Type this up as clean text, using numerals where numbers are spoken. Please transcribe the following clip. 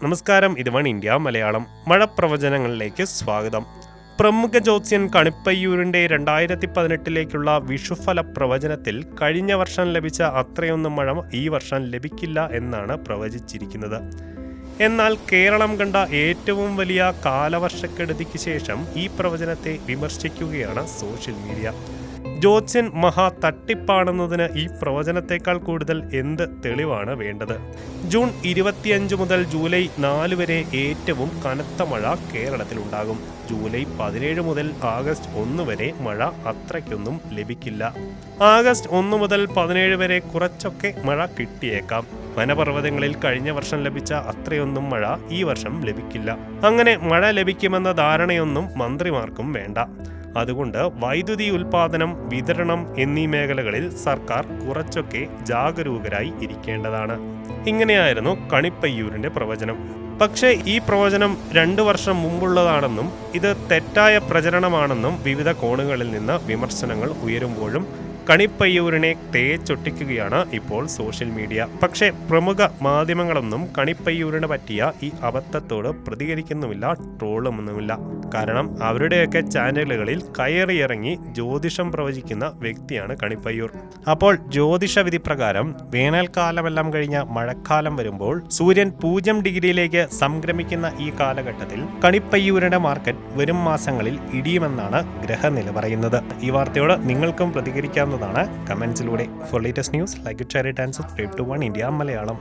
നമസ്കാരം, ഇത് ഇന്ത്യ മലയാളം മഴ പ്രവചനങ്ങളിലേക്ക് സ്വാഗതം. പ്രമുഖ ജ്യോത്സ്യൻ കണിപ്പയ്യൂരിൻ്റെ 2018 വിഷുഫല പ്രവചനത്തിൽ കഴിഞ്ഞ വർഷം ലഭിച്ച അത്രയൊന്നും മഴ ഈ വർഷം ലഭിക്കില്ല എന്നാണ് പ്രവചിച്ചിരിക്കുന്നത്. എന്നാൽ കേരളം കണ്ട ഏറ്റവും വലിയ കാലവർഷക്കെടുതിക്ക് ശേഷം ഈ പ്രവചനത്തെ വിമർശിക്കുകയാണ് സോഷ്യൽ മീഡിയ. ജ്യോത്സ്യൻ മഹാ തട്ടിപ്പാണെന്നതിന് ഈ പ്രവചനത്തെക്കാൾ കൂടുതൽ എന്ത് തെളിവാണ് വേണ്ടത്? ജൂൺ 25 മുതൽ ജൂലൈ 4 വരെ ഏറ്റവും കനത്ത മഴ കേരളത്തിലുണ്ടാകും. ജൂലൈ 17 മുതൽ ആഗസ്റ്റ് 1 വരെ മഴ അത്രയ്ക്കൊന്നും ലഭിക്കില്ല. ആഗസ്റ്റ് 1 മുതൽ 17 വരെ കുറച്ചൊക്കെ മഴ കിട്ടിയേക്കാം. വനപർവ്വതങ്ങളിൽ കഴിഞ്ഞ വർഷം ലഭിച്ച അത്രയൊന്നും മഴ ഈ വർഷം ലഭിക്കില്ല. അങ്ങനെ മഴ ലഭിക്കുമെന്ന ധാരണയൊന്നും മന്ത്രിമാർക്കും വേണ്ട. അതുകൊണ്ട് വൈദ്യുതി ഉൽപാദനം, വിതരണം എന്നീ മേഖലകളിൽ സർക്കാർ കുറച്ചൊക്കെ ജാഗരൂകരായി ഇരിക്കേണ്ടതാണ്. ഇങ്ങനെയായിരുന്നു കണിപ്പയ്യൂരിന്റെ പ്രവചനം. പക്ഷേ ഈ പ്രവചനം 2 വർഷം മുമ്പുള്ളതാണെന്നും ഇത് തെറ്റായ പ്രചരണമാണെന്നും വിവിധ കോണുകളിൽ നിന്ന് വിമർശനങ്ങൾ ഉയരുമ്പോഴും കണിപ്പയ്യൂരിനെ തേച്ചൊട്ടിക്കുകയാണ് ഇപ്പോൾ സോഷ്യൽ മീഡിയ. പക്ഷേ പ്രമുഖ മാധ്യമങ്ങളൊന്നും കണിപ്പയ്യൂരിനെ പറ്റിയ ഈ അബദ്ധത്തോട് പ്രതികരിക്കുന്നുമില്ല, ട്രോളുമൊന്നുമില്ല. കാരണം അവരുടെയൊക്കെ ചാനലുകളിൽ കയറിയിറങ്ങി ജ്യോതിഷം പ്രവചിക്കുന്ന വ്യക്തിയാണ് കണിപ്പയ്യൂർ. അപ്പോൾ ജ്യോതിഷ വിധി പ്രകാരം വേനൽക്കാലമെല്ലാം കഴിഞ്ഞ മഴക്കാലം വരുമ്പോൾ സൂര്യൻ 0 ഡിഗ്രിയിലേക്ക് സംക്രമിക്കുന്ന ഈ കാലഘട്ടത്തിൽ കണിപ്പയ്യൂരിന്റെ മാർക്കറ്റ് വരും മാസങ്ങളിൽ ഇടിയുമെന്നാണ് ഗ്രഹനില പറയുന്നത്. ഈ വാർത്തയോട് നിങ്ങൾക്കും പ്രതികരിക്കാവുന്നതാണ് കമന്റ്സിലൂടെ. For latest news, like, share and subscribe to Oneindia Malayalam.